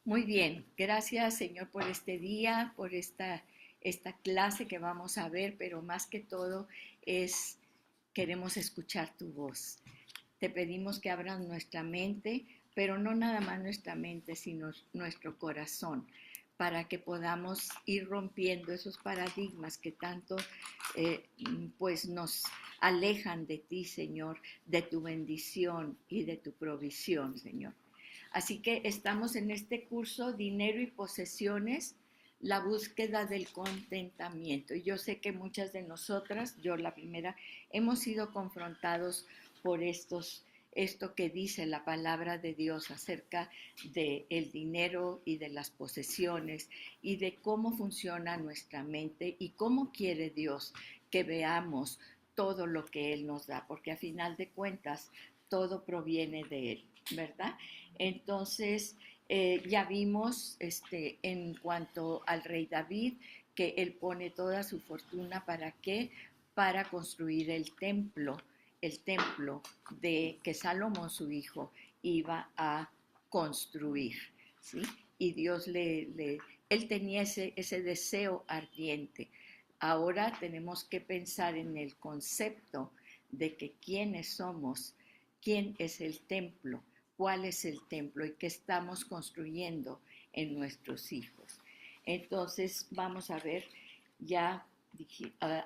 Muy bien, gracias Señor por este día, por esta clase que vamos a ver, pero más que todo es, queremos escuchar tu voz. Te pedimos que abras nuestra mente, pero no nada más nuestra mente, sino nuestro corazón, para que podamos ir rompiendo esos paradigmas que tanto pues nos alejan de ti, Señor, de tu bendición y de tu provisión, Señor. Así que estamos en este curso, Dinero y Posesiones, la búsqueda del contentamiento. Y yo sé que muchas de nosotras, yo la primera, hemos sido confrontados por esto que dice la palabra de Dios acerca del dinero y de las posesiones y de cómo funciona nuestra mente y cómo quiere Dios que veamos todo lo que Él nos da, porque a final de cuentas todo proviene de Él, ¿verdad? Entonces, ya vimos en cuanto al rey David, que él pone toda su fortuna ¿para qué? Para construir el templo de que Salomón, su hijo, iba a construir, ¿sí? Y Dios él tenía ese deseo ardiente. Ahora tenemos que pensar en el concepto de que quiénes somos, quién es el templo, cuál es el templo y qué estamos construyendo en nuestros hijos. Entonces vamos a ver, ya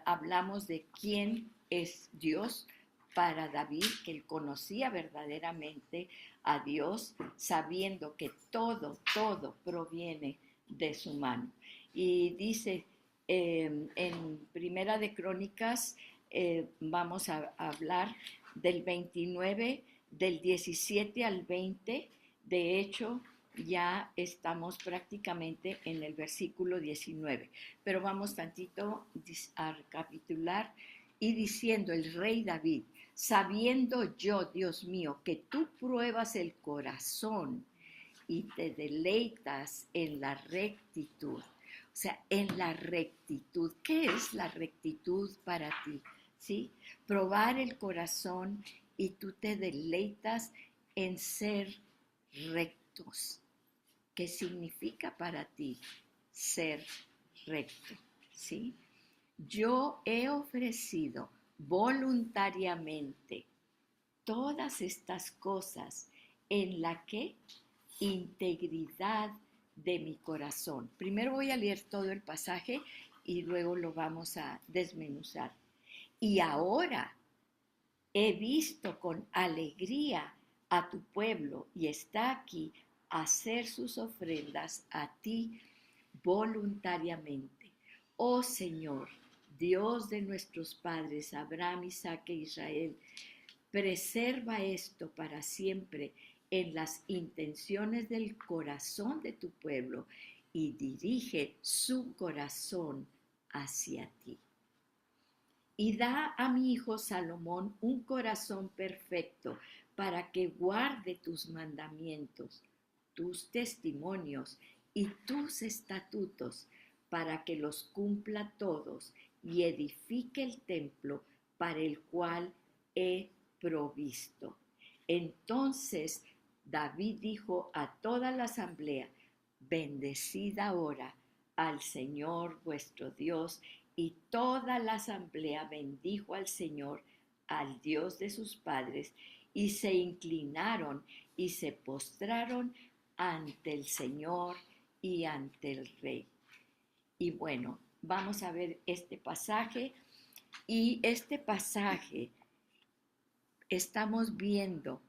hablamos de quién es Dios para David, que él conocía verdaderamente a Dios, sabiendo que todo proviene de su mano. Y dice en Primera de Crónicas, vamos a hablar del 29, del 17 al 20. De hecho, ya estamos prácticamente en el versículo 19, pero vamos tantito a recapitular y diciendo el rey David, sabiendo yo, Dios mío, que tú pruebas el corazón y te deleitas en la rectitud. O sea, en la rectitud. ¿Qué es la rectitud para ti? ¿Sí? Probar el corazón y tú te deleitas en ser rectos. ¿Qué significa para ti ser recto? ¿Sí? Yo he ofrecido voluntariamente todas estas cosas en la que integridad de mi corazón. Primero voy a leer todo el pasaje y luego lo vamos a desmenuzar. Y ahora he visto con alegría a tu pueblo y está aquí a hacer sus ofrendas a ti voluntariamente. Oh Señor, Dios de nuestros padres, Abraham, Isaac e Israel, preserva esto para siempre en las intenciones del corazón de tu pueblo y dirige su corazón hacia ti. Y da a mi hijo Salomón un corazón perfecto para que guarde tus mandamientos, tus testimonios y tus estatutos, para que los cumpla todos y edifique el templo para el cual he provisto. Entonces David dijo a toda la asamblea, bendecid ahora al Señor vuestro Dios. Y toda la asamblea bendijo al Señor, al Dios de sus padres, y se inclinaron y se postraron ante el Señor y ante el Rey. Y bueno, vamos a ver este pasaje. Y este pasaje estamos viendo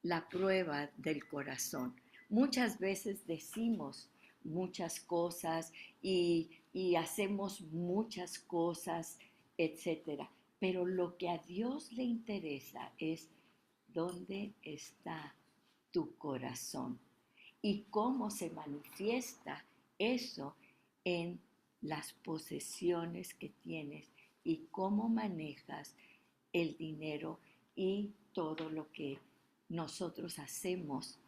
la prueba del corazón. Muchas veces decimos muchas cosas y hacemos muchas cosas, etcétera. Pero lo que a Dios le interesa es dónde está tu corazón y cómo se manifiesta eso en las posesiones que tienes y cómo manejas el dinero y todo lo que nosotros hacemos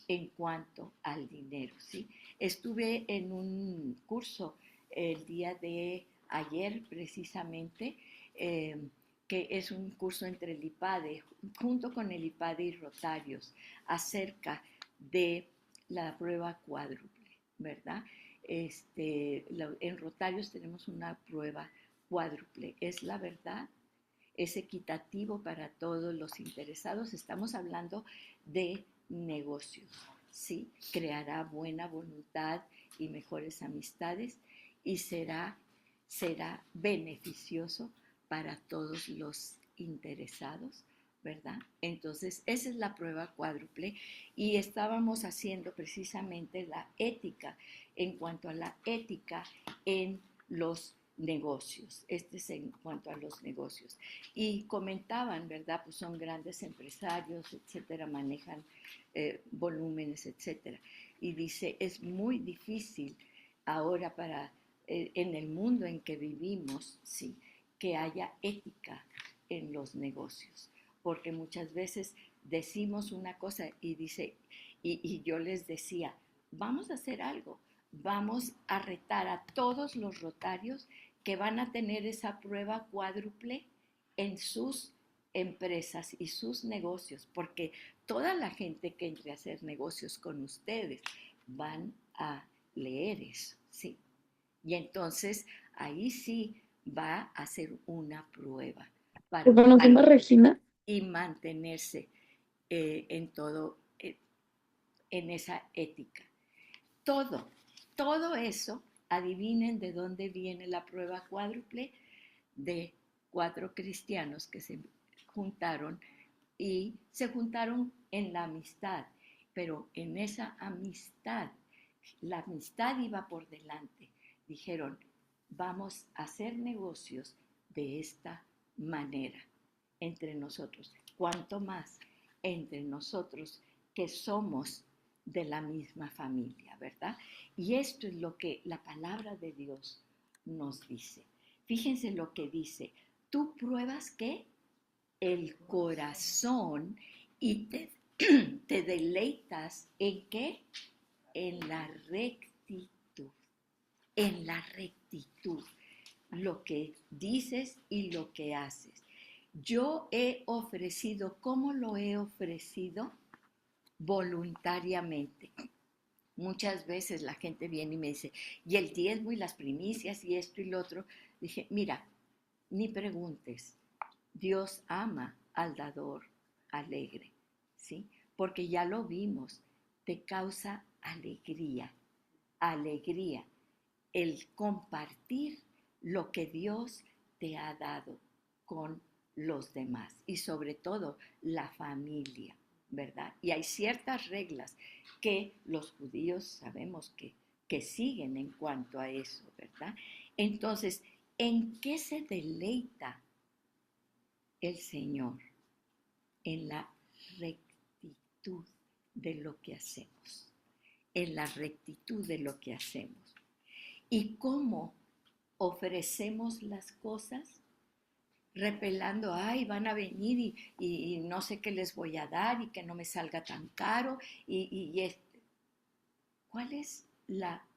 en cuanto al dinero, ¿sí? Estuve en un curso el día de ayer precisamente, que es un curso entre el IPADE, junto con el IPADE y Rotarios, acerca de la prueba cuádruple, ¿verdad? En Rotarios tenemos una prueba cuádruple. Es la verdad, es equitativo para todos los interesados. Estamos hablando de negocios, ¿sí? Creará buena voluntad y mejores amistades y será beneficioso para todos los interesados, ¿verdad? Entonces, esa es la prueba cuádruple y estábamos haciendo precisamente la ética en cuanto a la ética en los negocios. Este es en cuanto a los negocios. Y comentaban, ¿verdad? Pues son grandes empresarios, etcétera, manejan volúmenes, etcétera. Y dice, es muy difícil ahora en el mundo en que vivimos, sí, que haya ética en los negocios, porque muchas veces decimos una cosa y dice, y yo les decía, vamos a hacer algo, vamos a retar a todos los rotarios que van a tener esa prueba cuádruple en sus empresas y sus negocios, porque toda la gente que entre a hacer negocios con ustedes van a leer eso, ¿sí? Y entonces ahí sí va a ser una prueba para Regina. y mantenerse en todo, en esa ética. Todo eso, adivinen de dónde viene la prueba cuádruple, de 4 cristianos que se juntaron y se juntaron en la amistad, pero en esa amistad, la amistad iba por delante. Dijeron, vamos a hacer negocios de esta manera entre nosotros. Cuanto más entre nosotros que somos de la misma familia, ¿verdad? Y esto es lo que la palabra de Dios nos dice. Fíjense lo que dice. Tú pruebas que el corazón y te deleitas en qué? En la rectitud. En la rectitud. Lo que dices y lo que haces. Yo he ofrecido, ¿cómo lo he ofrecido? Voluntariamente. Muchas veces la gente viene y me dice, y el diezmo y las primicias y esto y lo otro. Dije, mira, ni preguntes. Dios ama al dador alegre, ¿sí? Porque ya lo vimos, te causa alegría, alegría, el compartir lo que Dios te ha dado con los demás y sobre todo la familia, ¿verdad? Y hay ciertas reglas que los judíos sabemos que siguen en cuanto a eso, ¿verdad? Entonces, ¿en qué se deleita el Señor? En la rectitud de lo que hacemos, en la rectitud de lo que hacemos. ¿Y cómo ofrecemos las cosas? Repelando, ay, van a venir y no sé qué les voy a dar y que no me salga tan caro. ¿Cuál es la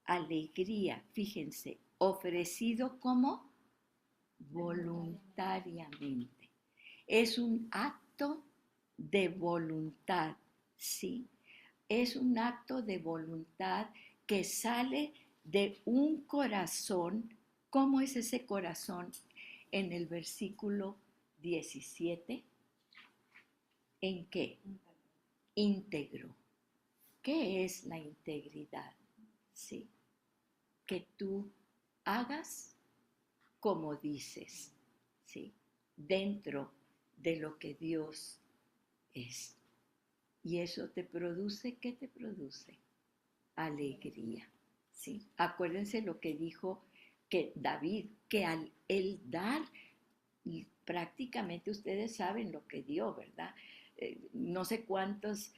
alegría? Fíjense, ofrecido como voluntariamente. Es un acto de voluntad, ¿sí? Es un acto de voluntad que sale de un corazón. ¿Cómo es ese corazón? En el versículo 17, ¿en qué? Íntegro. ¿Qué es la integridad? Sí, que tú hagas como dices, ¿sí? Dentro de lo que Dios es. Y eso te produce, ¿qué te produce? Alegría, ¿sí? Acuérdense lo que dijo que David, que al él dar, prácticamente ustedes saben lo que dio, ¿verdad? No sé cuántas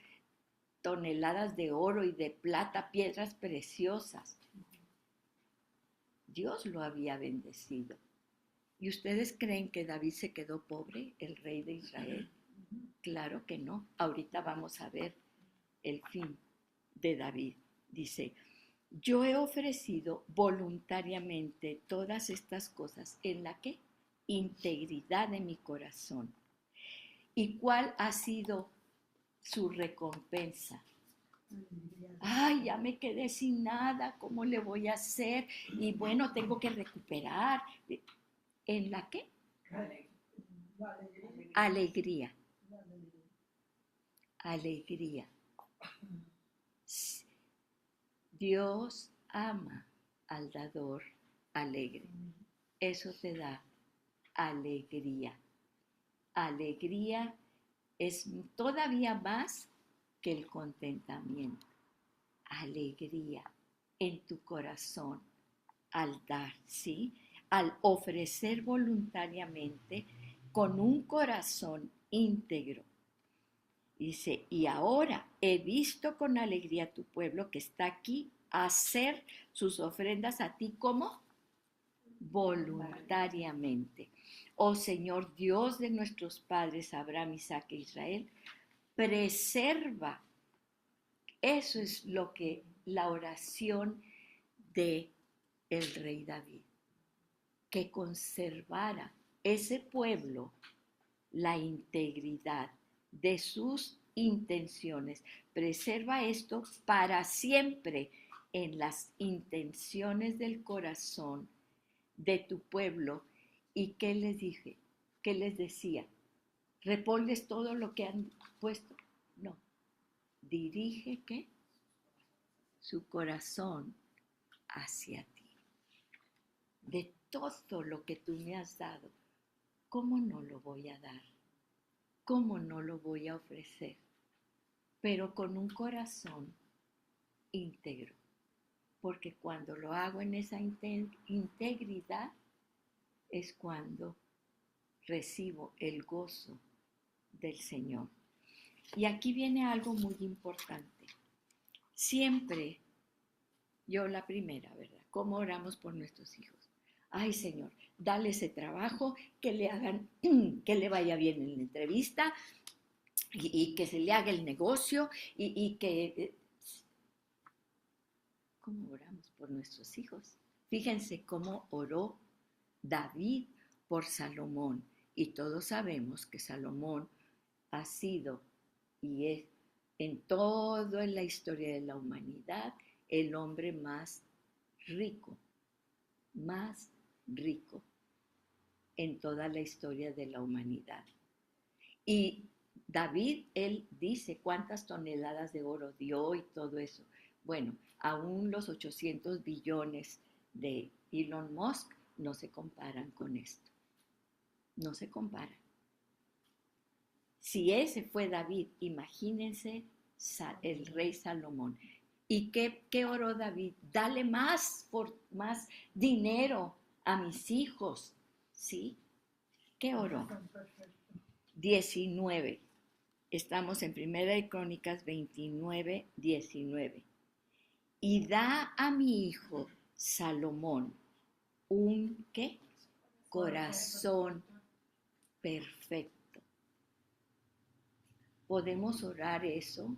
toneladas de oro y de plata, piedras preciosas. Dios lo había bendecido. ¿Y ustedes creen que David se quedó pobre, el rey de Israel? Claro que no. Ahorita vamos a ver el fin de David. Dice, yo he ofrecido voluntariamente todas estas cosas en la que integridad de mi corazón. ¿Y cuál ha sido su recompensa? Ay, ya me quedé sin nada, ¿cómo le voy a hacer? Y bueno, tengo que recuperar. ¿En la qué? Alegría, alegría. Dios ama al dador alegre. Eso te da alegría. Alegría es todavía más que el contentamiento. Alegría en tu corazón al dar, ¿sí? Al ofrecer voluntariamente con un corazón íntegro. Dice, y ahora he visto con alegría a tu pueblo que está aquí a hacer sus ofrendas a ti como voluntariamente. Oh Señor Dios de nuestros padres Abraham, Isaac e Israel, preserva. Eso es lo que la oración de el rey David, que conservara ese pueblo la integridad de sus intenciones. Preserva esto para siempre en las intenciones del corazón de tu pueblo. ¿Y qué les dije? ¿Qué les decía? ¿Reponles todo lo que han puesto? No. Dirige ¿qué? Su corazón hacia ti. De todo lo que tú me has dado, ¿cómo no lo voy a dar? ¿Cómo no lo voy a ofrecer? Pero con un corazón íntegro. Porque cuando lo hago en esa integridad es cuando recibo el gozo del Señor. Y aquí viene algo muy importante. Siempre, yo la primera, ¿verdad? ¿Cómo oramos por nuestros hijos? Ay, Señor, dale ese trabajo, que le hagan, que le vaya bien en la entrevista y que se le haga el negocio y que... ¿Cómo oramos por nuestros hijos? Fíjense cómo oró David por Salomón. Y todos sabemos que Salomón ha sido y es en toda la historia de la humanidad el hombre más rico en toda la historia de la humanidad. Y David, él dice cuántas toneladas de oro dio y todo eso. Bueno, aún los 800 billones de Elon Musk no se comparan con esto. No se comparan. Si ese fue David, imagínense el rey Salomón. ¿Y qué oró David? Dale más dinero a mis hijos. ¿Sí? ¿Qué oró? 19. Estamos en Primera de Crónicas 29, 19. Y da a mi hijo Salomón un ¿qué? Corazón perfecto. Podemos orar eso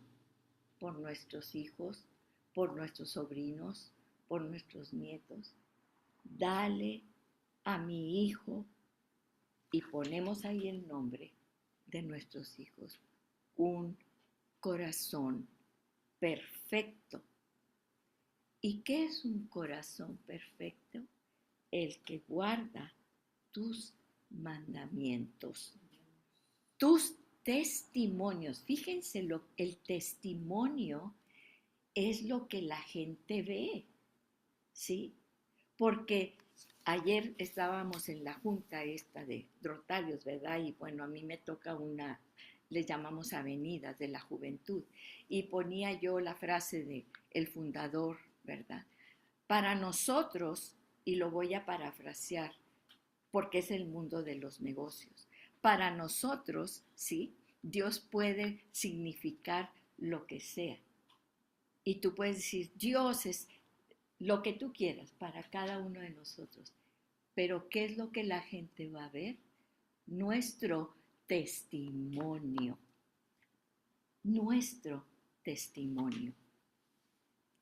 por nuestros hijos, por nuestros sobrinos, por nuestros nietos. Dale a mi hijo, y ponemos ahí el nombre de nuestros hijos, un corazón perfecto. ¿Y qué es un corazón perfecto? El que guarda tus mandamientos, tus testimonios. Fíjense, el testimonio es lo que la gente ve, ¿sí? Porque ayer estábamos en la junta esta de Rotarios, ¿verdad? Y bueno, a mí me toca les llamamos avenidas de la juventud, y ponía yo la frase de el fundador, ¿verdad? Para nosotros, y lo voy a parafrasear, porque es el mundo de los negocios, para nosotros, ¿sí? Dios puede significar lo que sea. Y tú puedes decir, Dios es lo que tú quieras para cada uno de nosotros. Pero ¿qué es lo que la gente va a ver? Nuestro testimonio. Nuestro testimonio.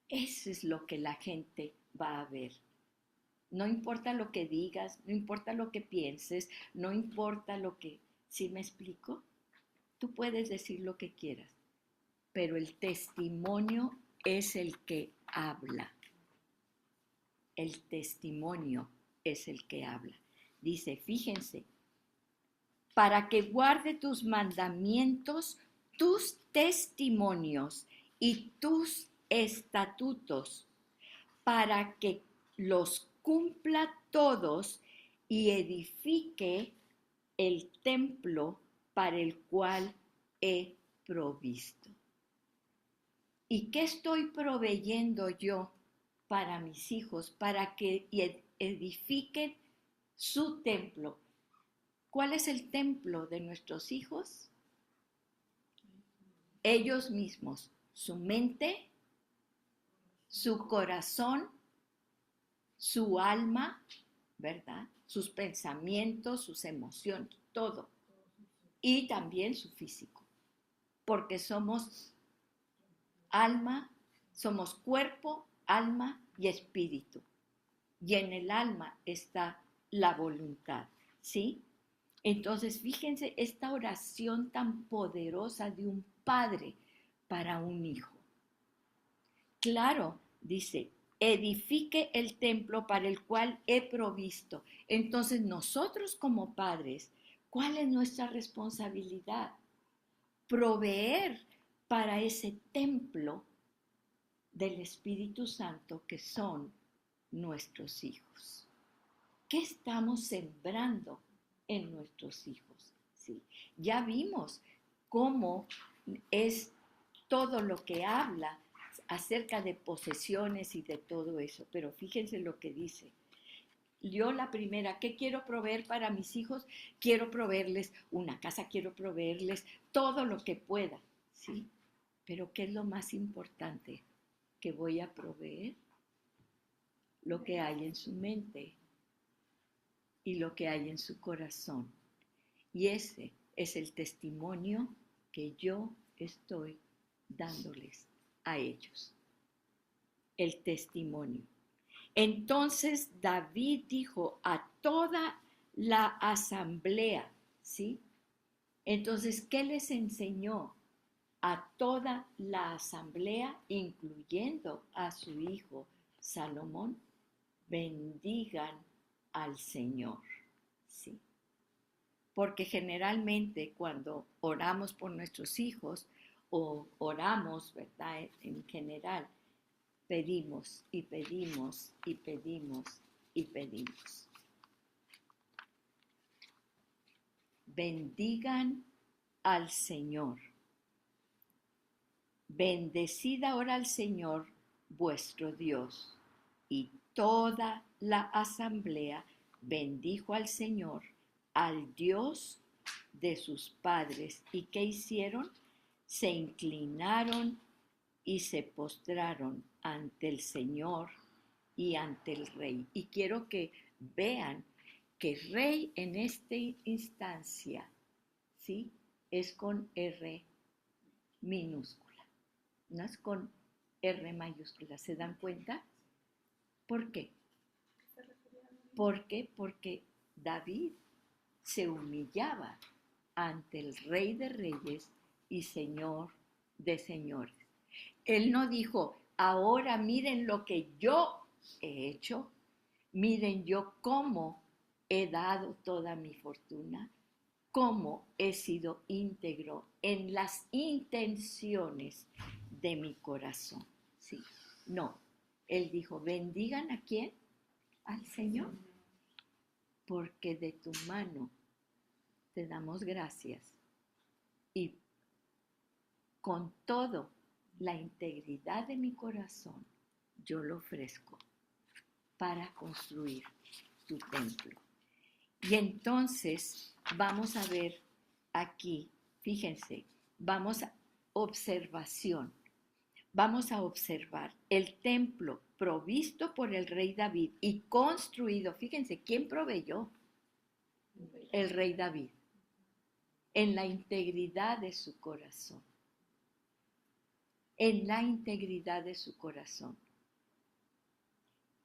Eso es lo que la gente va a ver. No importa lo que digas, no importa lo que pienses, no importa lo que... ¿Sí me explico? Tú puedes decir lo que quieras, pero el testimonio es el que habla. El testimonio es el que habla. Dice, fíjense, para que guarde tus mandamientos, tus testimonios y tus estatutos, para que los cumpla todos y edifique el templo para el cual he provisto. ¿Y qué estoy proveyendo yo para mis hijos? Para que edifiquen su templo. ¿Cuál es el templo de nuestros hijos? Ellos mismos, su mente, su corazón, su alma, ¿verdad? Sus pensamientos, sus emociones, todo. Y también su físico, porque somos alma, somos cuerpo, alma y espíritu. Y en el alma está la voluntad, ¿sí? Entonces, fíjense esta oración tan poderosa de un padre para un hijo. Claro, dice, edifique el templo para el cual he provisto. Entonces, nosotros como padres, ¿cuál es nuestra responsabilidad? Proveer para ese templo del Espíritu Santo que son nuestros hijos. ¿Qué estamos sembrando en nuestros hijos? ¿Sí? Ya vimos cómo es todo lo que habla acerca de posesiones y de todo eso, pero fíjense lo que dice. Yo la primera, ¿qué quiero proveer para mis hijos? Quiero proveerles una casa, quiero proveerles todo lo que pueda, ¿sí? Pero ¿qué es lo más importante que voy a proveer? Lo que hay en su mente y lo que hay en su corazón. Y ese es el testimonio que yo estoy dándoles a ellos. El testimonio. Entonces David dijo a toda la asamblea, ¿sí? Entonces, ¿qué les enseñó a toda la asamblea, incluyendo a su hijo Salomón? Bendigan al Señor, ¿sí? Porque generalmente cuando oramos por nuestros hijos o oramos, ¿verdad? En general, pedimos y pedimos y pedimos y pedimos. Bendigan al Señor. Bendecid ahora al Señor vuestro Dios. Y toda la asamblea bendijo al Señor, al Dios de sus padres. ¿Y qué hicieron? Se inclinaron y se postraron ante el Señor y ante el Rey. Y quiero que vean que Rey en esta instancia, ¿sí? Es con R minúscula, no es con R mayúscula. ¿Se dan cuenta? ¿Por qué? ¿Por qué? Porque David se humillaba ante el Rey de Reyes y Señor de Señores. Él no dijo, ahora miren lo que yo he hecho, miren yo cómo he dado toda mi fortuna, cómo he sido íntegro en las intenciones de mi corazón. Sí, no, él dijo, bendigan ¿a quién? Al Señor, porque de tu mano te damos gracias y con todo la integridad de mi corazón yo lo ofrezco para construir tu templo. Y entonces vamos a ver aquí, fíjense, vamos a observación. Vamos a observar el templo provisto por el rey David y construido. Fíjense, ¿quién proveyó? El rey David. En la integridad de su corazón. En la integridad de su corazón.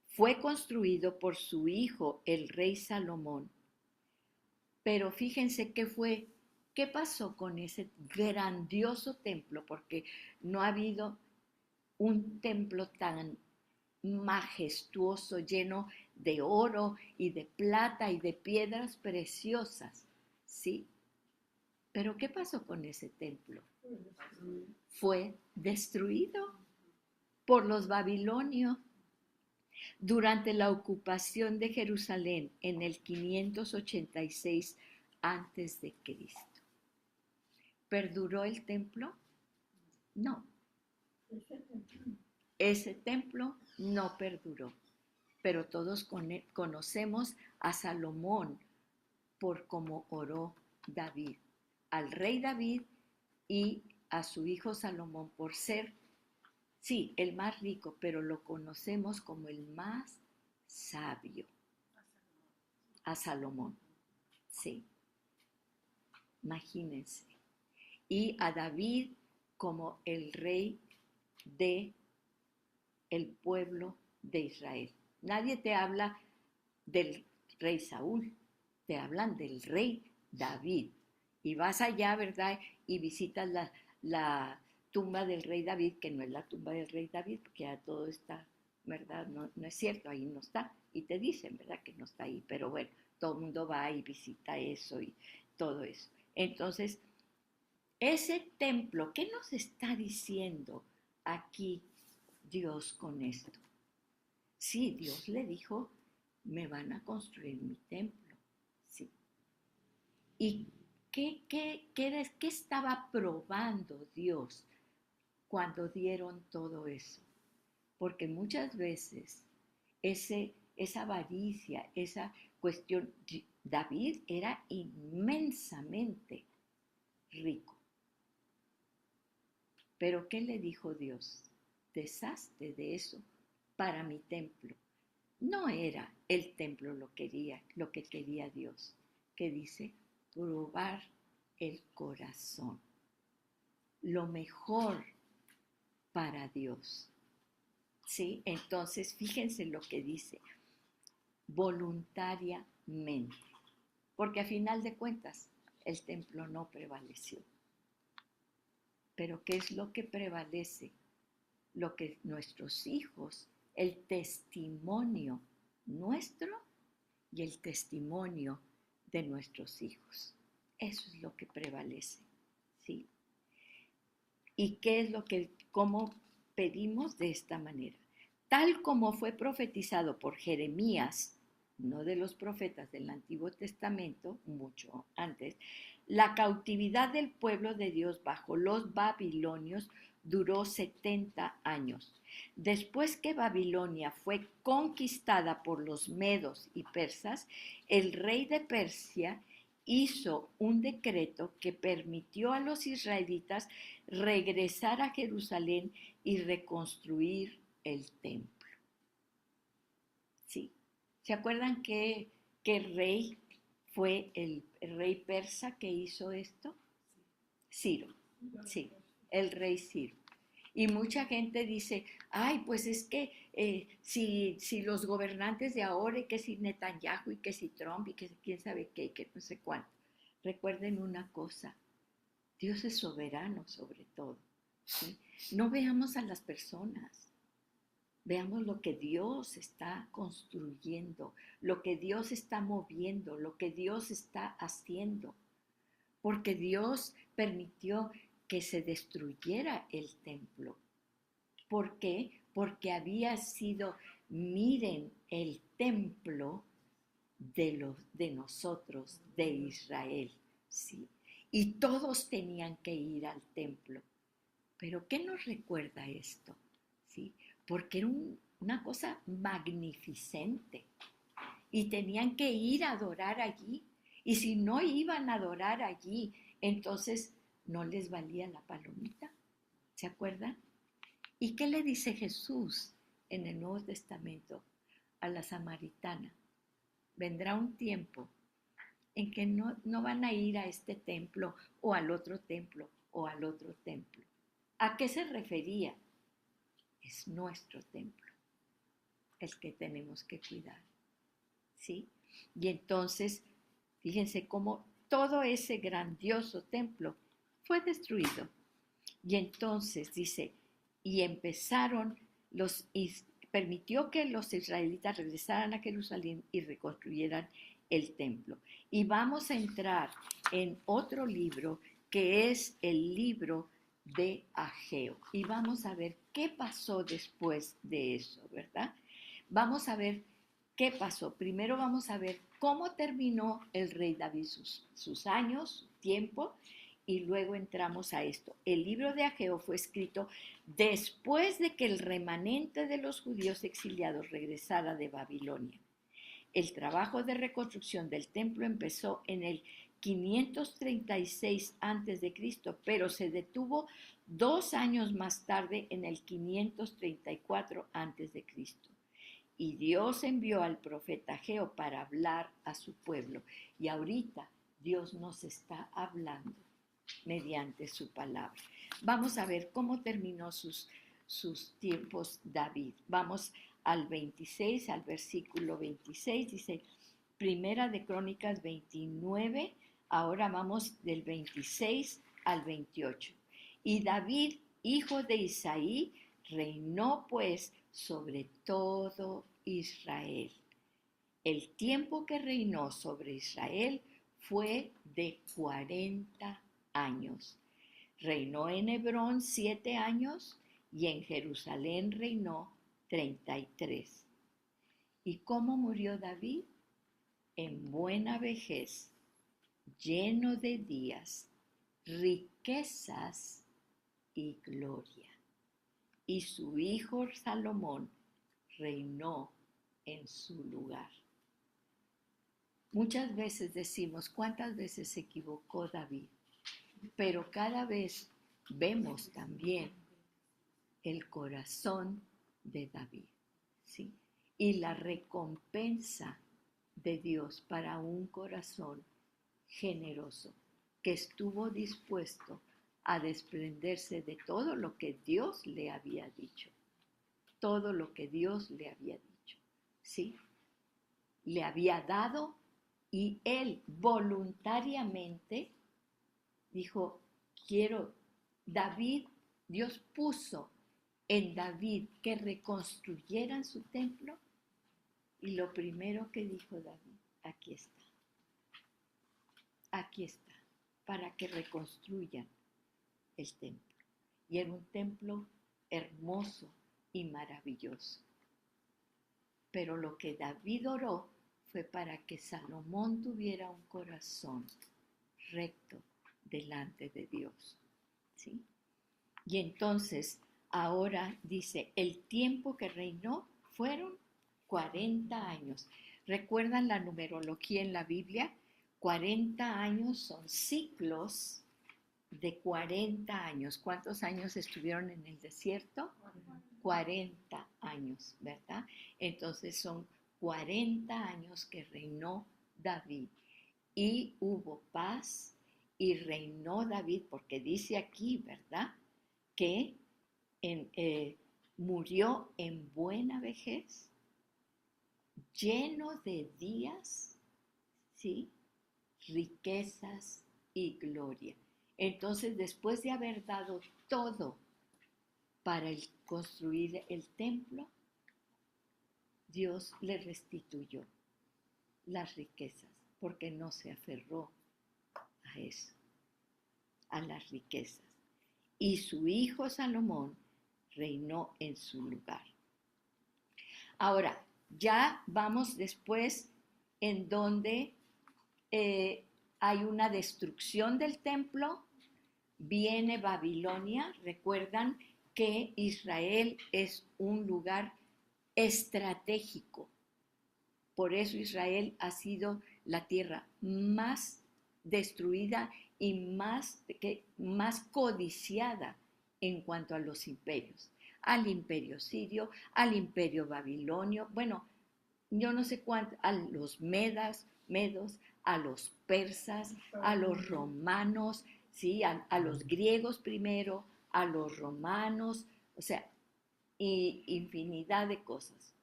Fue construido por su hijo, el rey Salomón. Pero fíjense qué fue ¿Qué pasó con ese grandioso templo? Porque no ha habido un templo tan majestuoso, lleno de oro y de plata y de piedras preciosas, ¿sí? Pero ¿qué pasó con ese templo? Fue destruido por los babilonios durante la ocupación de Jerusalén en el 586 antes de Cristo. ¿Perduró el templo? No. Ese templo no perduró, pero todos conocemos a Salomón por cómo oró David, al rey David y a su hijo Salomón por ser, sí, el más rico, pero lo conocemos como el más sabio, a Salomón, sí, imagínense, y a David como el rey de el pueblo de Israel. Nadie te habla del rey Saúl, te hablan del rey David. Y vas allá, ¿verdad? Y visitas la tumba del rey David, que no es la tumba del rey David, porque ya todo está, ¿verdad? No, no es cierto, ahí no está. Y te dicen, ¿verdad? Que no está ahí. Pero bueno, todo el mundo va y visita eso y todo eso. Entonces, ese templo, ¿qué nos está diciendo aquí Dios con esto? Sí, Dios le dijo, me van a construir mi templo. Sí. ¿Y qué estaba probando Dios cuando dieron todo eso? Porque muchas veces esa avaricia, esa cuestión, David era inmensamente rico. Pero ¿qué le dijo Dios? Deshazte de eso para mi templo. No era el templo lo que quería Dios, que dice probar el corazón, lo mejor para Dios. ¿Sí? Entonces, fíjense lo que dice, voluntariamente, porque a final de cuentas el templo no prevaleció. Pero ¿qué es lo que prevalece? Lo que nuestros hijos, el testimonio nuestro y el testimonio de nuestros hijos. Eso es lo que prevalece, ¿sí? ¿Y qué es cómo pedimos de esta manera? Tal como fue profetizado por Jeremías, uno de los profetas del Antiguo Testamento, mucho antes, la cautividad del pueblo de Dios bajo los babilonios duró 70 años. Después que Babilonia fue conquistada por los medos y persas, el rey de Persia hizo un decreto que permitió a los israelitas regresar a Jerusalén y reconstruir el templo. ¿Sí? ¿Se acuerdan qué rey fue el rey persa que hizo esto? Ciro, sí, el rey Ciro. Y mucha gente dice, ay, pues es que si los gobernantes de ahora, y que si Netanyahu, y que si Trump, y que si quién sabe qué, y que no sé cuánto. Recuerden una cosa, Dios es soberano sobre todo, ¿sí? No veamos a las personas, veamos lo que Dios está construyendo, lo que Dios está moviendo, lo que Dios está haciendo. Porque Dios permitió que se destruyera el templo. ¿Por qué? Porque había sido, miren, el templo de nosotros, de Israel, ¿sí? Y todos tenían que ir al templo. ¿Pero qué nos recuerda esto? ¿Sí? Porque era una cosa magnificente y tenían que ir a adorar allí. Y si no iban a adorar allí, entonces no les valía la palomita. ¿Se acuerdan? ¿Y qué le dice Jesús en el Nuevo Testamento a la samaritana? Vendrá un tiempo en que no van a ir a este templo o al otro templo o al otro templo. ¿A qué se refería? Es nuestro templo, el que tenemos que cuidar, ¿sí? Y entonces, fíjense cómo todo ese grandioso templo fue destruido. Y entonces dice, y empezaron permitió que los israelitas regresaran a Jerusalén y reconstruyeran el templo. Y vamos a entrar en otro libro que es el libro de Ageo. Y vamos a ver qué pasó después de eso, ¿verdad? Vamos a ver qué pasó. Primero vamos a ver cómo terminó el rey David sus años, su tiempo, y luego entramos a esto. El libro de Ageo fue escrito después de que el remanente de los judíos exiliados regresara de Babilonia. El trabajo de reconstrucción del templo empezó en el 536 a.C., pero se detuvo 2 años más tarde en el 534 a.C. Y Dios envió al profeta Ageo para hablar a su pueblo. Y ahorita Dios nos está hablando mediante su palabra. Vamos a ver cómo terminó sus tiempos David. Vamos al 26, al versículo 26, dice, Primera de Crónicas 29, ahora vamos del 26 al 28. Y David, hijo de Isaí, reinó pues sobre todo Israel. El tiempo que reinó sobre Israel fue de 40 años. Reinó en Hebrón 7 años y en Jerusalén reinó 33. ¿Y cómo murió David? En buena vejez, lleno de días, riquezas y gloria. Y su hijo Salomón reinó en su lugar. Muchas veces decimos, ¿cuántas veces se equivocó David? Pero cada vez vemos también el corazón de David, ¿sí? Y la recompensa de Dios para un corazón generoso que estuvo dispuesto a desprenderse de todo lo que Dios le había dicho. Todo lo que Dios le había dicho, ¿sí? Le había dado y él voluntariamente dijo, Dios puso en David que reconstruyeran su templo y lo primero que dijo David, aquí está, para que reconstruyan el templo. Y era un templo hermoso y maravilloso. Pero lo que David oró fue para que Salomón tuviera un corazón recto delante de Dios, ¿sí? Y entonces, ahora dice, el tiempo que reinó fueron 40 años. ¿Recuerdan la numerología en la Biblia? 40 años son ciclos de 40 años. ¿Cuántos años estuvieron en el desierto? 40 años, ¿verdad? Entonces son 40 años que reinó David y hubo paz y reinó David, porque dice aquí, ¿verdad? Que murió en buena vejez, lleno de días, ¿sí? Riquezas y gloria. Entonces, después de haber dado todo para construir el templo, Dios le restituyó las riquezas, porque no se aferró a eso, a las riquezas. Y su hijo Salomón reinó en su lugar. Ahora, ya vamos después en donde hay una destrucción del templo, viene Babilonia. Recuerdan que Israel es un lugar estratégico. Por eso Israel ha sido la tierra más destruida y más codiciada en cuanto a los imperios. Al imperio sirio, al imperio babilonio, bueno, yo no sé cuánto, a los medos, a los persas, a los romanos, ¿sí? A los griegos primero, a los romanos, o sea, y infinidad de cosas.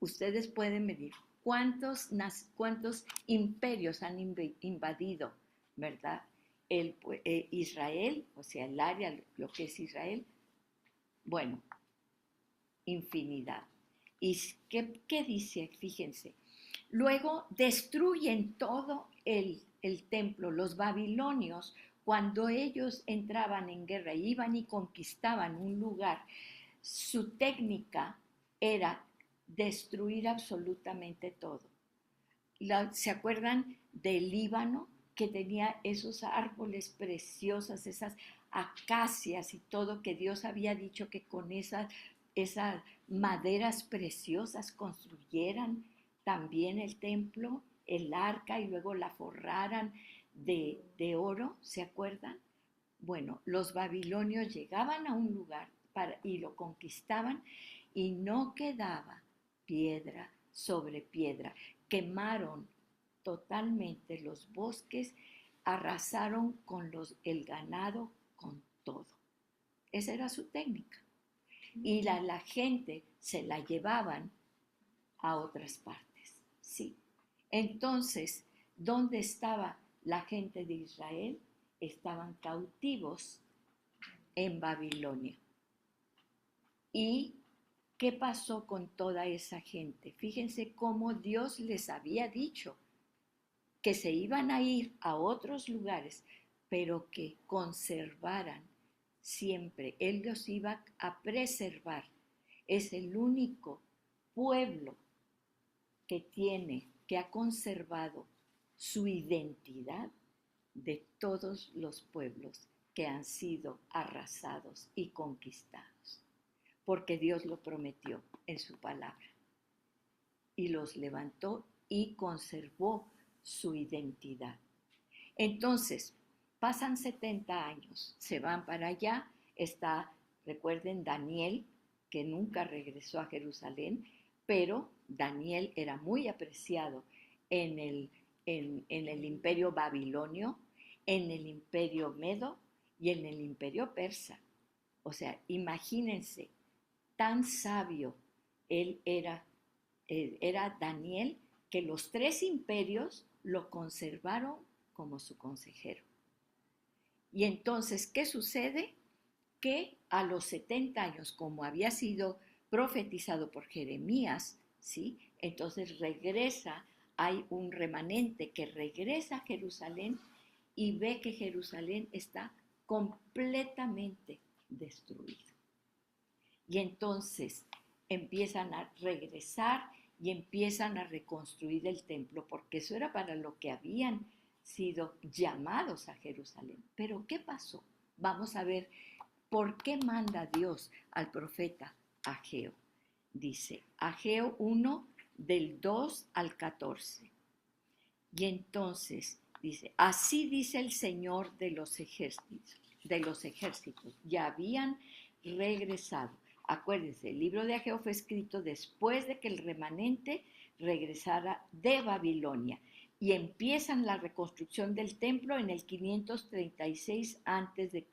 Ustedes pueden medir cuántos imperios han invadido ¿verdad? Israel, o sea, el área, lo que es Israel, bueno, infinidad. ¿Y qué dice? Fíjense. Luego destruyen todo el templo. Los babilonios, cuando ellos entraban en guerra, iban y conquistaban un lugar, su técnica era destruir absolutamente todo. ¿Se acuerdan del Líbano, que tenía esos árboles preciosos, esas acacias y todo, que Dios había dicho que con esas maderas preciosas construyeran también el templo, el arca, y luego la forraran de oro? ¿Se acuerdan? Bueno, los babilonios llegaban a un lugar y lo conquistaban, y no quedaba piedra sobre piedra. Quemaron totalmente los bosques, arrasaron con el ganado, con todo. Esa era su técnica. Y la gente se la llevaban a otras partes. Sí. Entonces, ¿dónde estaba la gente de Israel? Estaban cautivos en Babilonia. ¿Y qué pasó con toda esa gente? Fíjense cómo Dios les había dicho que se iban a ir a otros lugares, pero que conservaran siempre. Él los iba a preservar. Es el único pueblo que ha conservado su identidad de todos los pueblos que han sido arrasados y conquistados, porque Dios lo prometió en su palabra y los levantó y conservó su identidad. Entonces, pasan 70 años, se van para allá, recuerden, Daniel, que nunca regresó a Jerusalén, pero Daniel era muy apreciado en el imperio babilonio, en el imperio medo y en el imperio persa. O sea, imagínense, tan sabio era Daniel, que los tres imperios lo conservaron como su consejero. Y entonces, ¿qué sucede? Que a los 70 años, como había sido profetizado por Jeremías, ¿sí? Entonces hay un remanente que regresa a Jerusalén y ve que Jerusalén está completamente destruido. Y entonces empiezan a regresar y empiezan a reconstruir el templo, porque eso era para lo que habían sido llamados a Jerusalén. Pero ¿qué pasó? Vamos a ver por qué manda Dios al profeta Ageo. Dice Ageo 1 del 2 al 14. Y entonces dice, así dice el Señor de los ejércitos, ya habían regresado. Acuérdense, el libro de Ageo fue escrito después de que el remanente regresara de Babilonia, y empiezan la reconstrucción del templo en el 536 a.C.,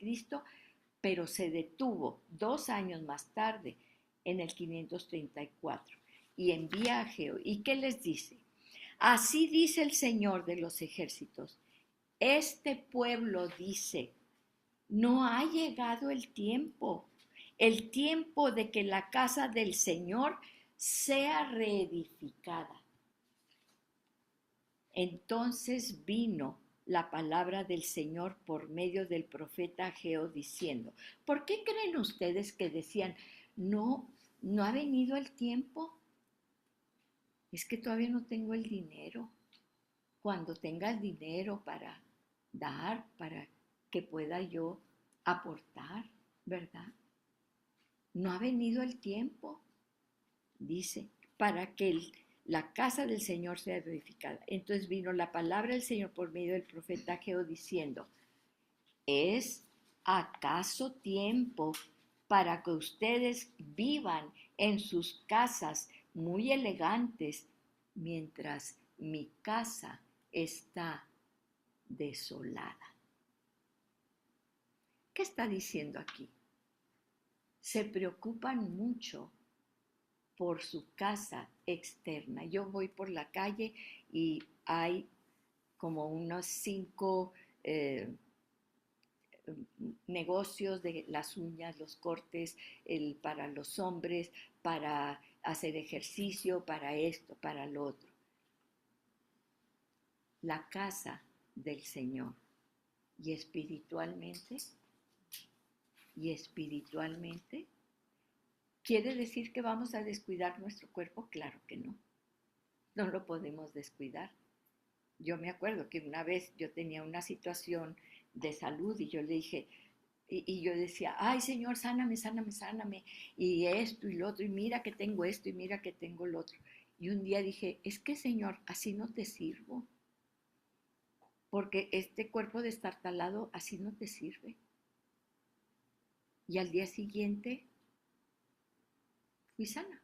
pero se detuvo 2 años más tarde, en el 534, y envía a Ageo. ¿Y qué les dice? Así dice el Señor de los ejércitos, este pueblo dice, no ha llegado el tiempo de que la casa del Señor sea reedificada. Entonces vino la palabra del Señor por medio del profeta Ageo diciendo, ¿por qué creen ustedes que decían, no ha venido el tiempo? Es que todavía no tengo el dinero. Cuando tenga el dinero para dar, para que pueda yo aportar, ¿verdad? No ha venido el tiempo, dice, para que la casa del Señor sea edificada. Entonces vino la palabra del Señor por medio del profeta Ageo diciendo, ¿es acaso tiempo para que ustedes vivan en sus casas muy elegantes mientras mi casa está desolada? ¿Qué está diciendo aquí? Se preocupan mucho por su casa externa. Yo voy por la calle y hay como unos 5 eh, negocios de las uñas, los cortes, para los hombres, para hacer ejercicio, para esto, para lo otro. La casa del Señor. Y espiritualmente, y espiritualmente, ¿quiere decir que vamos a descuidar nuestro cuerpo? Claro que no. No lo podemos descuidar. Yo me acuerdo que una vez yo tenía una situación de salud y yo le dije, y yo decía, ay Señor, sáname, sáname, sáname, y esto y lo otro, y mira que tengo esto y mira que tengo lo otro. Y un día dije, es que Señor, así no te sirvo, porque este cuerpo destartalado así no te sirve. Y al día siguiente fui sana,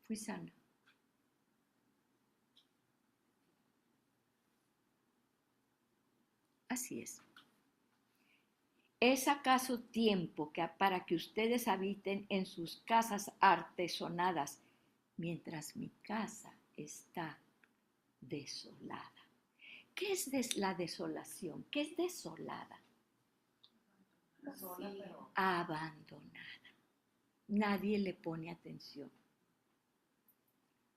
fui sana. Así es. ¿Es acaso tiempo para que ustedes habiten en sus casas artesonadas mientras mi casa está desolada? ¿Qué es la desolación? ¿Qué es desolada? Sola, pero Abandonada. Nadie le pone atención.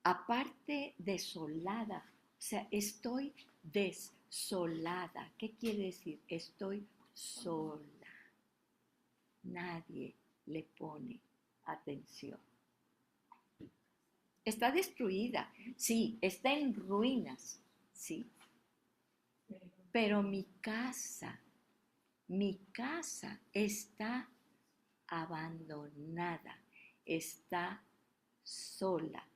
Aparte, desolada, o sea, estoy desolada. ¿Qué quiere decir? Estoy sola. Nadie le pone atención. Está destruida, sí, está en ruinas, sí, pero mi casa está abandonada, está sola,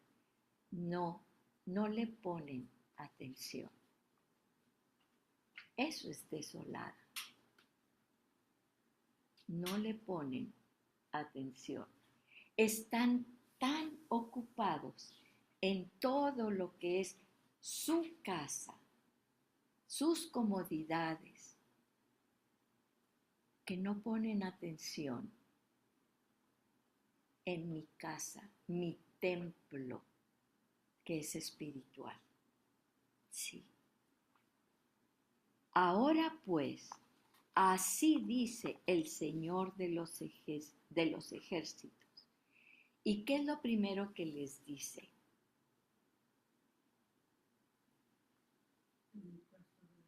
no le ponen atención. Eso es desolada. No le ponen atención. Están tan ocupados en todo lo que es su casa, sus comodidades, que no ponen atención en mi casa, mi templo, que es espiritual. Sí. Ahora pues, así dice el Señor de los ejércitos. ¿Y qué es lo primero que les dice?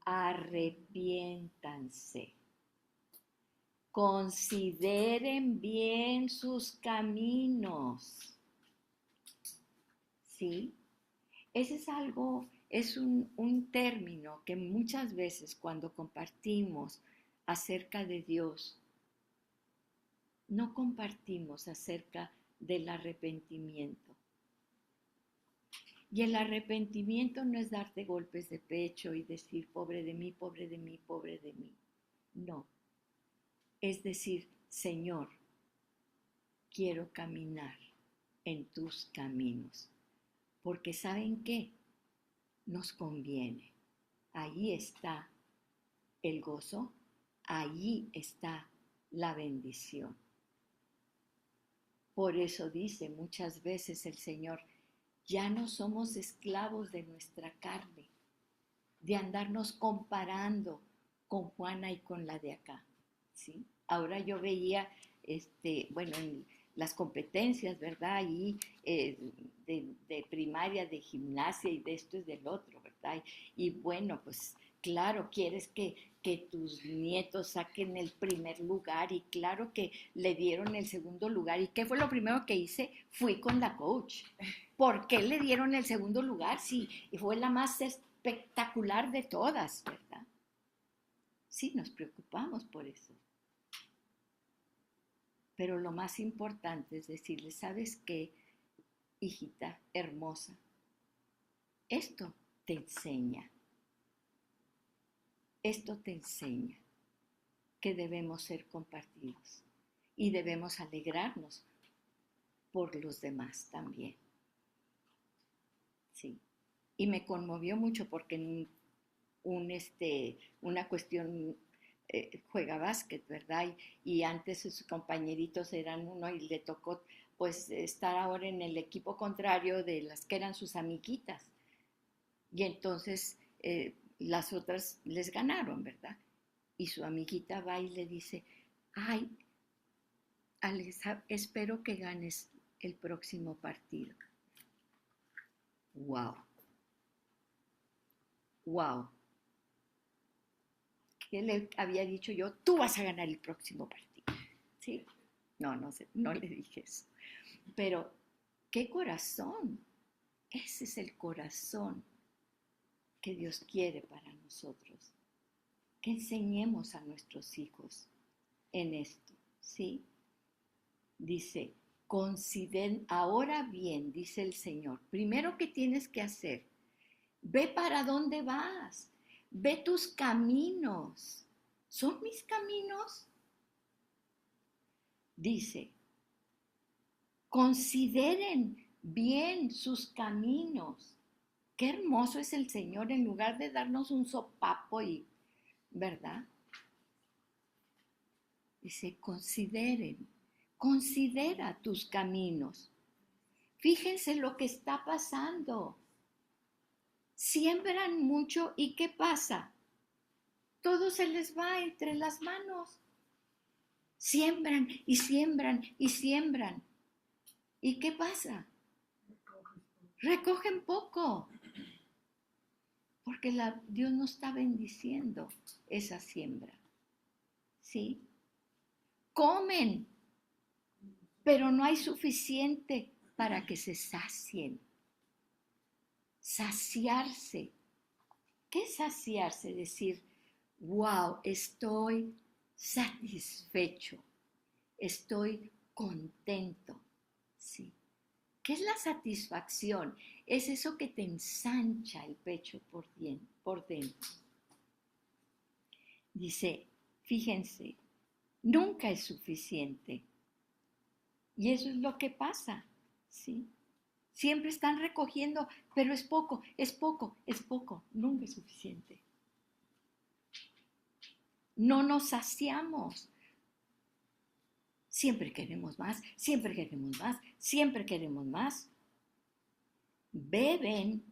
Arrepiéntanse. Consideren bien sus caminos. ¿Sí? Ese es algo, es un término que muchas veces cuando compartimos acerca de Dios, no compartimos acerca del arrepentimiento. Y el arrepentimiento no es darte golpes de pecho y decir, pobre de mí, pobre de mí, pobre de mí. No. Es decir, Señor, quiero caminar en tus caminos. Porque ¿saben qué? Nos conviene. Allí está el gozo, allí está la bendición. Por eso dice muchas veces el Señor, ya no somos esclavos de nuestra carne, de andarnos comparando con Juana y con la de acá, ¿sí? Ahora yo veía, bueno, en las competencias, ¿verdad? Y de primaria, de gimnasia y de esto y del otro, ¿verdad? Y bueno, pues claro, quieres que tus nietos saquen el primer lugar y claro que le dieron el segundo lugar. ¿Y qué fue lo primero que hice? Fui con la coach. ¿Por qué le dieron el segundo lugar? Sí, y fue la más espectacular de todas, ¿verdad? Sí, nos preocupamos por eso. Pero lo más importante es decirle, ¿sabes qué, hijita hermosa? Esto te enseña. Esto te enseña que debemos ser compartidos y debemos alegrarnos por los demás también. Sí. Y me conmovió mucho porque en una cuestión juega básquet, ¿verdad? Y antes sus compañeritos eran uno y le tocó pues estar ahora en el equipo contrario de las que eran sus amiguitas. Y entonces las otras les ganaron, ¿verdad? Y su amiguita va y le dice, ay, Alexa, espero que ganes el próximo partido. Wow, wow. ¿Qué le había dicho yo? Tú vas a ganar el próximo partido. ¿Sí? No, no le dije eso. Pero, ¿qué corazón? Ese es el corazón que Dios quiere para nosotros. Que enseñemos a nuestros hijos en esto, ¿sí? Dice, consideren, ahora bien, dice el Señor, primero que tienes que hacer, ve para dónde vas, ve tus caminos. ¿Son mis caminos? Dice, consideren bien sus caminos. Qué hermoso es el Señor en lugar de darnos un sopapo y, ¿verdad? Dice, considera tus caminos. Fíjense lo que está pasando. Siembran mucho y ¿qué pasa? Todo se les va entre las manos. Siembran y siembran y siembran. ¿Y qué pasa? Recogen poco. Porque Dios no está bendiciendo esa siembra. ¿Sí? Comen, pero no hay suficiente para que se sacien. Saciarse. ¿Qué es saciarse? Decir, wow, estoy satisfecho, estoy contento. ¿Sí? ¿Qué es la satisfacción? Es eso que te ensancha el pecho por dentro. Dice, fíjense, nunca es suficiente. Y eso es lo que pasa, ¿sí? Siempre están recogiendo, pero es poco, es poco, es poco, nunca es suficiente. No nos saciamos. Siempre queremos más, siempre queremos más, siempre queremos más. Beben,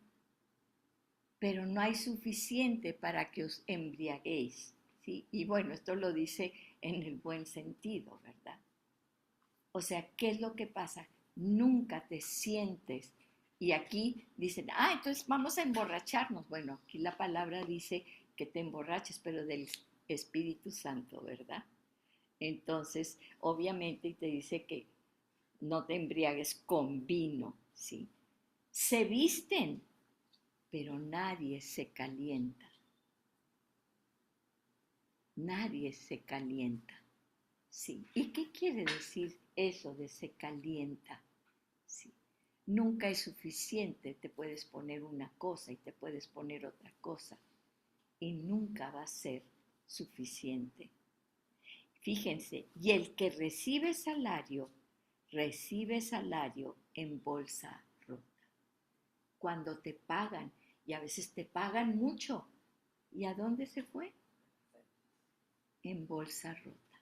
pero no hay suficiente para que os embriaguéis, ¿sí? Y bueno, esto lo dice en el buen sentido, ¿verdad? O sea, ¿qué es lo que pasa? Nunca te sientes. Y aquí dicen, entonces vamos a emborracharnos. Bueno, aquí la palabra dice que te emborraches, pero del Espíritu Santo, ¿verdad? Entonces, obviamente, te dice que no te embriagues con vino, ¿sí? Se visten, pero nadie se calienta. Nadie se calienta, ¿sí? ¿Y qué quiere decir eso de se calienta? ¿Sí? Nunca es suficiente, te puedes poner una cosa y te puedes poner otra cosa y nunca va a ser suficiente. Fíjense, y el que recibe salario en bolsa rota. Cuando te pagan, y a veces te pagan mucho, ¿y a dónde se fue? En bolsa rota.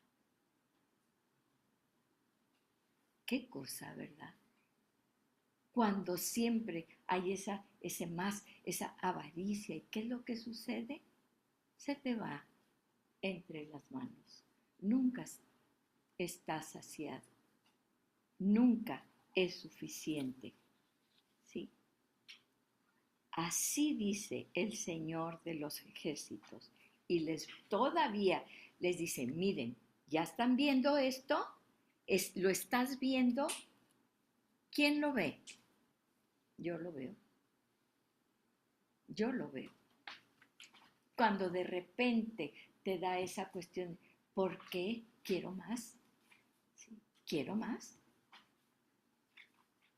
Qué cosa, ¿verdad? Cuando siempre hay esa avaricia, ¿y qué es lo que sucede? Se te va entre las manos. Nunca estás saciado. Nunca es suficiente. ¿Sí? Así dice el Señor de los ejércitos. Y todavía les dice, miren, ¿ya están viendo esto? ¿Lo estás viendo? ¿Quién lo ve? Yo lo veo. Yo lo veo. Cuando de repente te da esa cuestión, ¿por qué quiero más? ¿Sí? ¿Quiero más?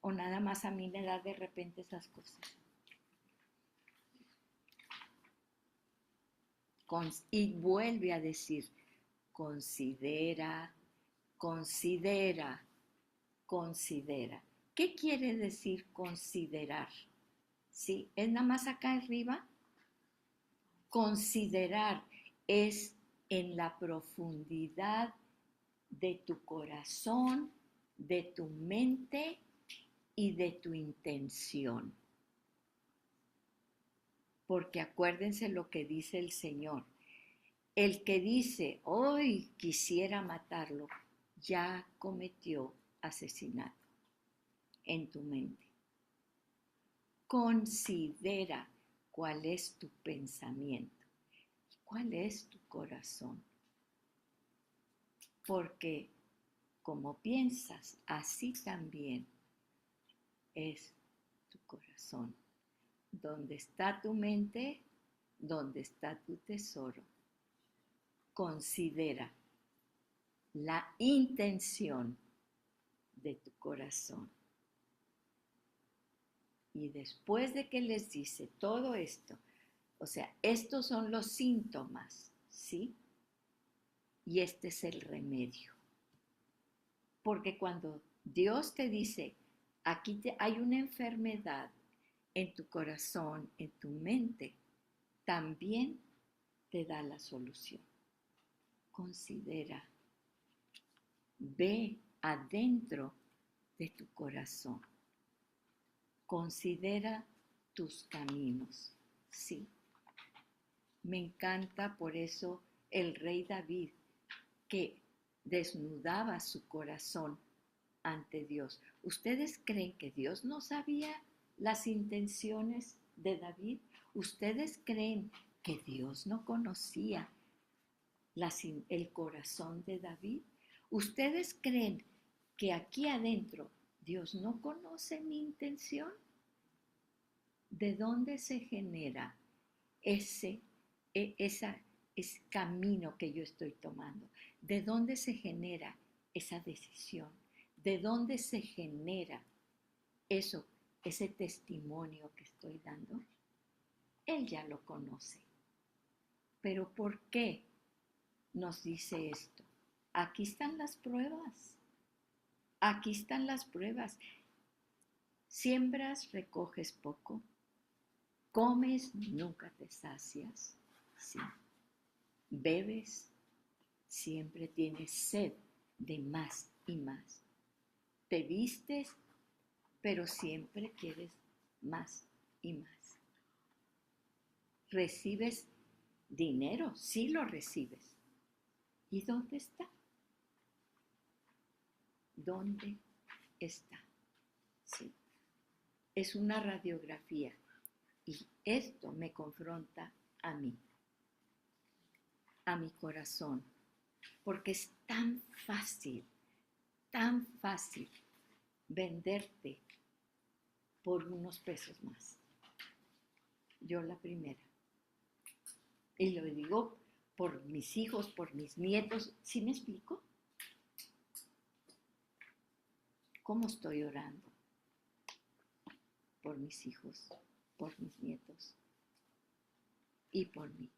O nada más a mí me da de repente esas cosas. Y vuelve a decir, considera, considera, considera. ¿Qué quiere decir considerar? ¿Sí? ¿Es nada más acá arriba? Considerar es en la profundidad de tu corazón, de tu mente y de tu intención. porque acuérdense lo que dice el Señor. El que dice, hoy quisiera matarlo, ya cometió asesinato en tu mente. Considera cuál es tu pensamiento, cuál es tu corazón. Porque como piensas, así también es tu corazón. Donde está tu mente, donde está tu tesoro. Considera la intención de tu corazón. Y después de que les dice todo esto, o sea, estos son los síntomas, ¿sí? Y este es el remedio. Porque cuando Dios te dice, aquí hay una enfermedad en tu corazón, en tu mente, también te da la solución. Considera, ve adentro de tu corazón. Considera tus caminos. Sí. Me encanta por eso el rey David, que desnudaba su corazón ante Dios. ¿Ustedes creen que Dios no sabía las intenciones de David? ¿Ustedes creen que Dios no conocía el corazón de David? ¿Ustedes creen que aquí adentro Dios no conoce mi intención? ¿De dónde se genera ese camino que yo estoy tomando? ¿De dónde se genera esa decisión? ¿De dónde se genera eso, ese testimonio que estoy dando? Él ya lo conoce. Pero ¿por qué nos dice esto? Aquí están las pruebas. Aquí están las pruebas. Siembras, recoges poco. Comes, nunca te sacias. Sí. Bebes, siempre tienes sed de más y más. Te vistes, pero siempre quieres más y más. Recibes dinero, sí lo recibes. ¿Y dónde está? ¿Dónde está? Sí. Es una radiografía y esto me confronta a mí, a mi corazón, porque es tan fácil venderte por unos pesos más. Yo la primera. Y lo digo por mis hijos, por mis nietos. ¿Sí me explico? ¿Cómo estoy orando? Por mis hijos, por mis nietos y por mí.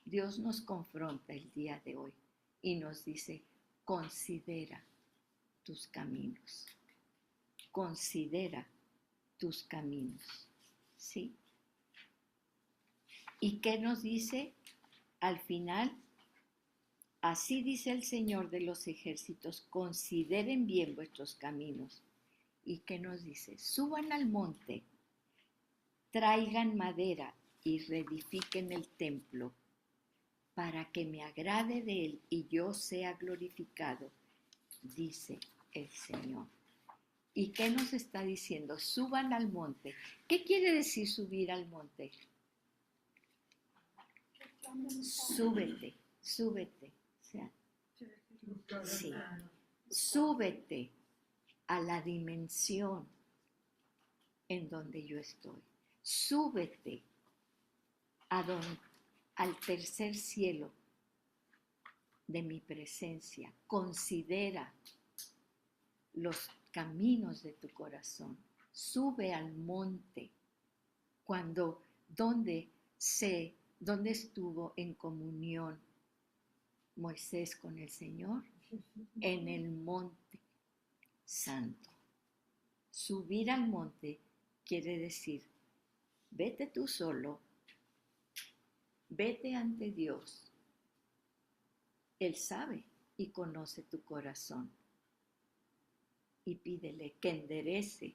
Dios nos confronta el día de hoy y nos dice, considera tus caminos. Considera tus caminos. ¿Sí? ¿Y qué nos dice al final? Así dice el Señor de los ejércitos, consideren bien vuestros caminos. ¿Y qué nos dice? Suban al monte, traigan madera y reedifiquen el templo, para que me agrade de él y yo sea glorificado, dice el Señor. ¿Y qué nos está diciendo? Suban al monte. ¿Qué quiere decir subir al monte? Súbete, súbete. O sea, sí. Súbete a la dimensión en donde yo estoy. Súbete al tercer cielo de mi presencia. Considera los caminos de tu corazón. Sube al monte. ¿Dónde estuvo en comunión Moisés con el Señor? En el monte santo. Subir al monte quiere decir, vete tú solo, vete ante Dios. Él sabe y conoce tu corazón. Y pídele que enderece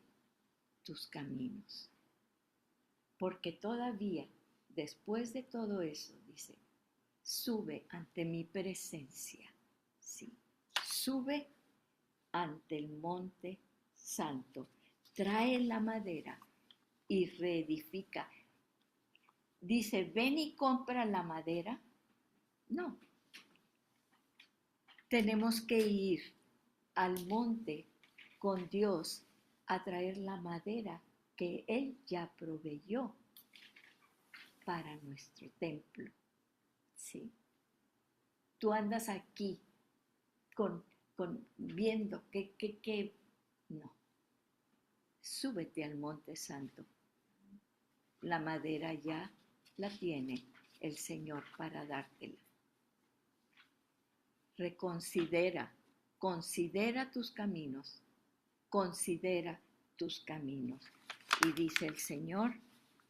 tus caminos. porque todavía, después de todo eso, dice, sube ante mi presencia, ¿sí? Sube ante el monte santo, trae la madera y reedifica. Dice, ven y compra la madera. No, tenemos que ir al monte con Dios a traer la madera que Él ya proveyó para nuestro templo, ¿sí? Tú andas aquí con viendo que no. Súbete al monte santo. La madera ya la tiene el Señor para dártela. Reconsidera, considera tus caminos, considera tus caminos. Y dice el Señor,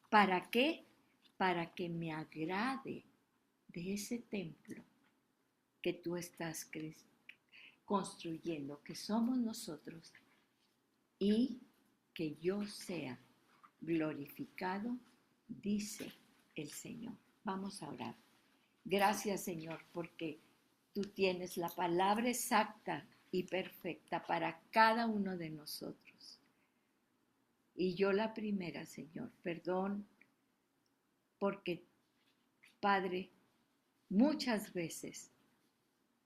¿para qué? Para que me agrade de ese templo que tú estás construyendo, que somos nosotros, y que yo sea glorificado, dice el Señor. Vamos a orar. Gracias, Señor, porque tú tienes la palabra exacta y perfecta para cada uno de nosotros. Y yo la primera, Señor, perdón, porque, Padre, muchas veces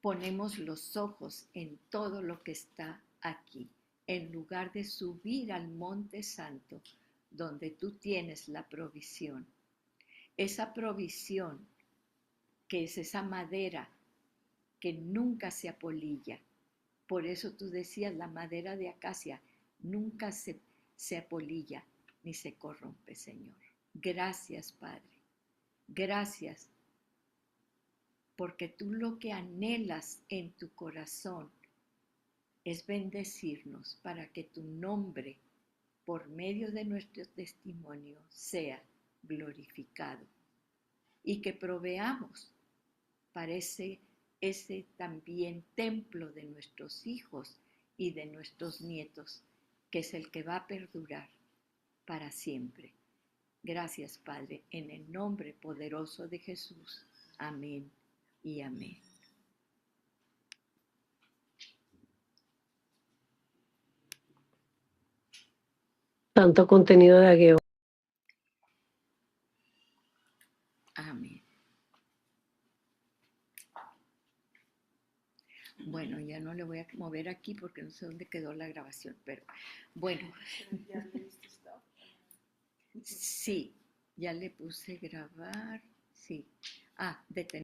ponemos los ojos en todo lo que está aquí, en lugar de subir al monte santo, donde tú tienes la provisión. Esa provisión que es esa madera que nunca se apolilla. Por eso tú decías, la madera de acacia nunca se apolilla ni se corrompe, Señor. Gracias, Padre. Gracias, porque tú lo que anhelas en tu corazón es bendecirnos para que tu nombre, por medio de nuestro testimonio, sea glorificado y que proveamos para ese también templo de nuestros hijos y de nuestros nietos, que es el que va a perdurar para siempre. Gracias, Padre, en el nombre poderoso de Jesús. Amén y amén. Tanto contenido de Ageo. Amén. Bueno, ya no le voy a mover aquí porque no sé dónde quedó la grabación, pero bueno. Sí, ya le puse grabar, sí. Detener.